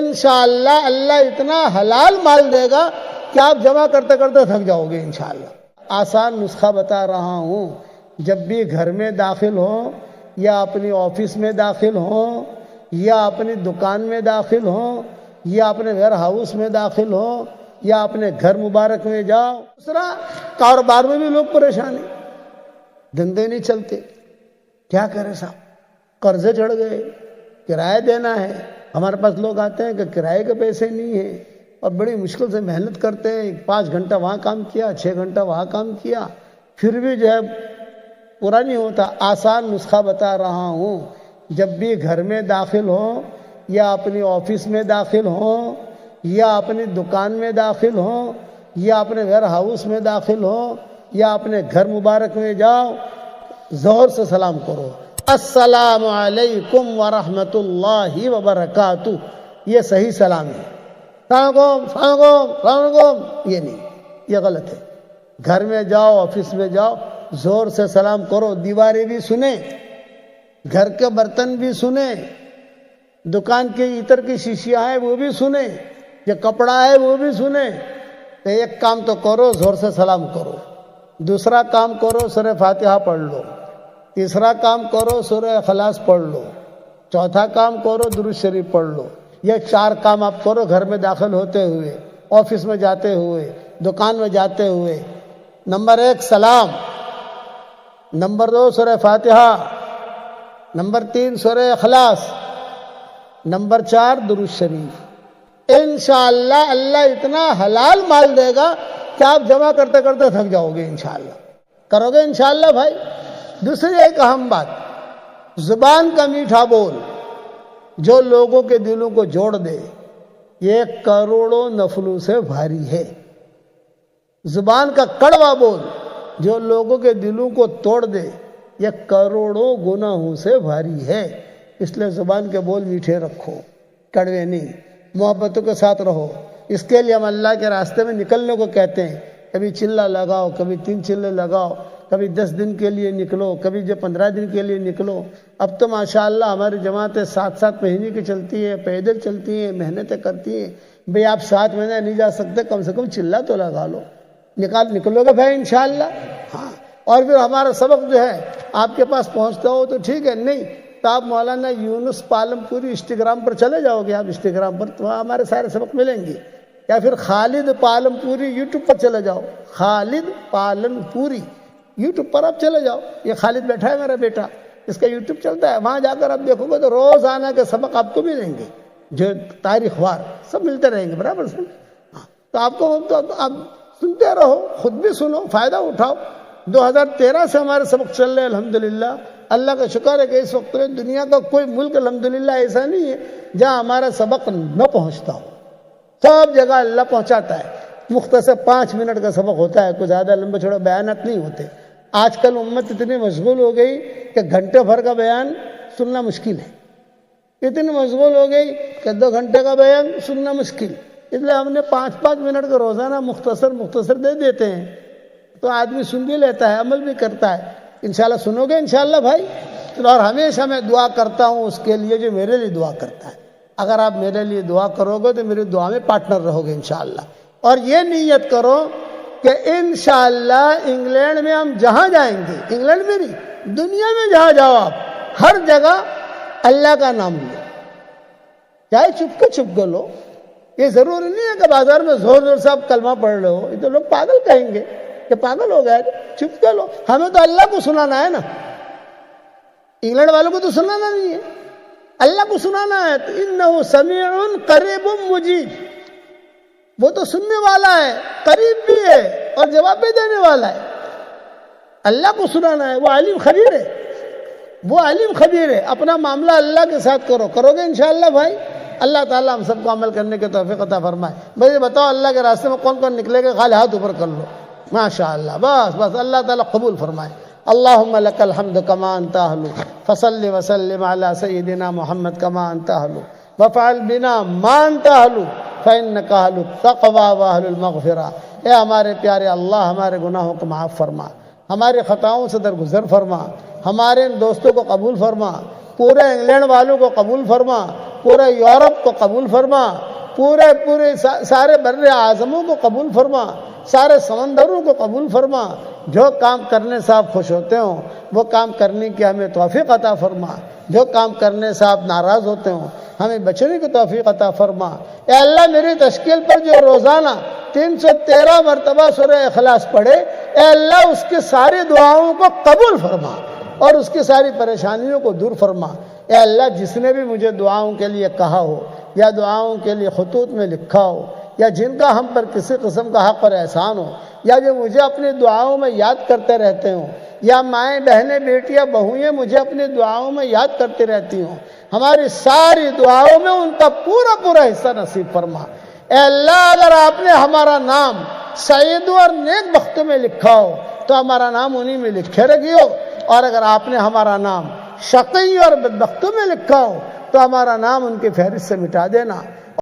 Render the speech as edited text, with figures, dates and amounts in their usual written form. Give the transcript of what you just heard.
انشاءاللہ اللہ اتنا حلال مال دے گا کہ آپ جمع کرتے کرتے تھک جاؤ گے انشاءاللہ۔ آسان نسخہ بتا رہا ہوں، جب بھی گھر میں داخل ہوں یا اپنی آفس میں داخل ہوں یا اپنی دکان میں داخل ہوں یا اپنے ویئر ہاؤس میں داخل ہوں یا اپنے گھر مبارک میں جاؤ۔ دوسرا، کاروبار میں بھی لوگ پریشان ہیں، دھندے نہیں چلتے، کیا کریں صاحب، قرضے چڑھ گئے، کرایہ دینا ہے۔ ہمارے پاس لوگ آتے ہیں کہ کرائے کے پیسے نہیں ہیں اور بڑی مشکل سے محنت کرتے ہیں، 5 گھنٹہ وہاں کام کیا، 6 گھنٹہ وہاں کام کیا، پھر بھی جو ہے پورا نہیں ہوتا۔ آسان نسخہ بتا رہا ہوں، جب بھی گھر میں داخل ہوں یا اپنی آفس میں داخل ہوں یا اپنی دکان میں داخل ہوں یا اپنے ویئر ہاؤس میں داخل ہوں یا اپنے گھر مبارک میں جاؤ، زہر سے سلام کرو، السلام علیکم ورحمۃ اللہ وبرکاتہ، یہ صحیح سلام ہے۔ السلام علیکم، السلام علیکم، السلام علیکم، یہ نہیں، یہ غلط ہے۔ گھر میں جاؤ، آفس میں جاؤ، زور سے سلام کرو، دیواریں بھی سنیں، گھر کے برتن بھی سنیں، دکان کے عطر کی شیشیاں ہیں وہ بھی سنیں، یہ کپڑا ہے وہ بھی سنیں۔ تو ایک کام تو کرو، زور سے سلام کرو۔ دوسرا کام کرو، سورہ فاتحہ پڑھ لو۔ تیسرا کام کرو، سورہ اخلاص پڑھ لو۔ چوتھا کام کرو، درود شریف پڑھ لو۔ یہ 4 کام آپ کرو گھر میں داخل ہوتے ہوئے، آفس میں جاتے ہوئے، دکان میں جاتے ہوئے۔ نمبر 1 سلام، نمبر 2 سورہ فاتحہ، نمبر 3 سورہ اخلاص، نمبر 4 درود شریف۔ انشاءاللہ اللہ اتنا حلال مال دے گا کہ آپ جمع کرتے کرتے تھک جاؤ گے انشاءاللہ۔ کرو گے انشاءاللہ بھائی؟ دوسری ایک اہم بات، زبان کا میٹھا بول جو لوگوں کے دلوں کو جوڑ دے، یہ کروڑوں نفلوں سے بھاری ہے۔ زبان کا کڑوا بول جو لوگوں کے دلوں کو توڑ دے، یہ کروڑوں گناہوں سے بھاری ہے۔ اس لیے زبان کے بول میٹھے رکھو، کڑوے نہیں، محبتوں کے ساتھ رہو۔ اس کے لیے ہم اللہ کے راستے میں نکلنے کو کہتے ہیں، کبھی چلہ لگاؤ، کبھی 3 چلے لگاؤ، کبھی 10 دن کے لیے نکلو، کبھی جو 15 دن کے لیے نکلو۔ اب تو ماشاءاللہ ہماری جماعتیں 7 مہینے کی چلتی ہیں، پیدل چلتی ہیں، محنتیں کرتی ہیں۔ بھئی آپ 7 مہینے نہیں جا سکتے، کم سے کم چلہ تو لگا لو، نکلو گے بھائی انشاءاللہ۔ ہاں، اور پھر ہمارا سبق جو ہے آپ کے پاس پہنچتا ہو تو ٹھیک ہے، نہیں تو آپ مولانا یونس پالم پوری انسٹاگرام پر چلے جاؤ گے، آپ انسٹاگرام پر تو وہاں ہمارے سارے سبق ملیں گے، یا پھر خالد پالم پوری یوٹیوب پر چلے جاؤ، خالد پالم پوری یوٹیوب پر آپ چلے جاؤ۔ یہ خالد بیٹھا ہے میرا بیٹا، اس کا یوٹیوب چلتا ہے، وہاں جا کر آپ دیکھو گے تو روزانہ کے سبق آپ کو ملیں گے، جو تاریخ وار سب ملتے رہیں گے برابر سے۔ تو آپ کو آپ سنتے رہو، خود بھی سنو، فائدہ اٹھاؤ۔ 2013 سے ہمارے سبق چل رہے ہیں الحمدللہ۔ اللہ کا شکر ہے کہ اس وقت میں دنیا کا کوئی ملک الحمدللہ ایسا نہیں ہے جہاں ہمارا سبق نہ پہنچتا ہو، سب جگہ اللہ پہنچاتا ہے۔ مختصر 5 منٹ کا سبق ہوتا ہے، کوئی زیادہ لمبے چھوڑے بیانات نہیں ہوتے۔ آج کل امت اتنی مشغول ہو گئی کہ گھنٹے بھر کا بیان سننا مشکل ہے، اتنی مشغول ہو گئی کہ 2 گھنٹے کا بیان سننا مشکل، اس لیے ہم نے 5 منٹ کا روزانہ مختصر دے دیتے ہیں، تو آدمی سن بھی لیتا ہے، عمل بھی کرتا ہے۔ انشاءاللہ سنو گے انشاءاللہ بھائی؟ اور ہمیشہ میں دعا کرتا ہوں اس کے لیے جو میرے لیے دعا کرتا ہے۔ اگر آپ میرے لیے دعا کرو گے تو میری دعا میں پارٹنر رہو گے انشاءاللہ۔ اور یہ نیت کرو کہ انشاءاللہ انگلینڈ میں ہم جہاں جائیں گے، انگلینڈ میں نہیں، دنیا میں جہاں جاؤ آپ، ہر جگہ اللہ کا نام لو، چاہے چھپ کے لو۔ یہ ضروری نہیں ہے کہ بازار میں زور سے آپ کلمہ پڑھ رہے ہو، یہ تو لوگ پاگل کہیں گے کہ پاگل ہو گئے، چھپ کے لو۔ ہمیں تو اللہ کو سنانا ہے نا، انگلینڈ والوں کو تو سنانا نہیں ہے، اللہ کو سنانا ہے۔ تو انہ سمیع قریب مجیب، وہ تو سننے والا ہے، قریب بھی ہے اور جواب بھی دینے والا ہے۔ اللہ کو سنانا ہے، وہ عالم خبیر ہے، وہ عالم خبیر ہے۔ اپنا معاملہ اللہ کے ساتھ کرو گے انشاءاللہ بھائی؟ اللہ تعالیٰ ہم سب کو عمل کرنے کی توفیق عطا فرمائے۔ مجھے بتاؤ اللہ کے راستے میں کون کون نکلے گا؟ خالی ہاتھ اوپر کر لو، ماشاءاللہ، بس اللہ تعالیٰ قبول فرمائے۔ اللہم لک الحمد کما انت اہل، فصل وسلم علی سیدنا محمد کما انت اہل، وفعل بنا ما انت اہل، فإنک اہل التقوی واہل المغفرہ۔ اے ہمارے پیارے اللہ، ہمارے گناہوں کو معاف فرما، ہمارے خطاؤں سے درگزر فرما، ہمارے ان دوستوں کو قبول فرما، پورے انگلینڈ والوں کو قبول فرما، پورے یورپ کو قبول فرما، پورے سارے بر اعظموں کو قبول فرما، سارے سمندروں کو قبول فرما۔ جو کام کرنے سے آپ خوش ہوتے ہوں وہ کام کرنے کی ہمیں توفیق عطا فرما، جو کام کرنے سے آپ ناراض ہوتے ہوں ہمیں بچنے کی توفیق عطا فرما۔ اے اللہ میری تشکیل پر جو روزانہ 313 مرتبہ سورہ اخلاص پڑھے، اے اللہ اس کی ساری دعاؤں کو قبول فرما اور اس کی ساری پریشانیوں کو دور فرما۔ اے اللہ جس نے بھی مجھے دعاؤں کے لیے کہا ہو یا دعاؤں کے لیے خطوط میں لکھا ہو یا جن کا ہم پر کسی قسم کا حق اور احسان ہو یا جو مجھے اپنی دعاؤں میں یاد کرتے رہتے ہوں یا مائیں بہنیں بیٹیاں بہوئیں مجھے اپنی دعاؤں میں یاد کرتی رہتی ہوں، ہماری ساری دعاؤں میں ان کا پورا حصہ نصیب فرما۔ اے اللہ اگر آپ نے ہمارا نام سعید اور نیک بختوں میں لکھا ہو تو ہمارا نام انہی میں لکھے رکھیو، اور اگر آپ نے ہمارا نام شقی اور بدبختوں میں لکھا ہو تو ہمارا نام ان کی فہرست سے مٹا دینا۔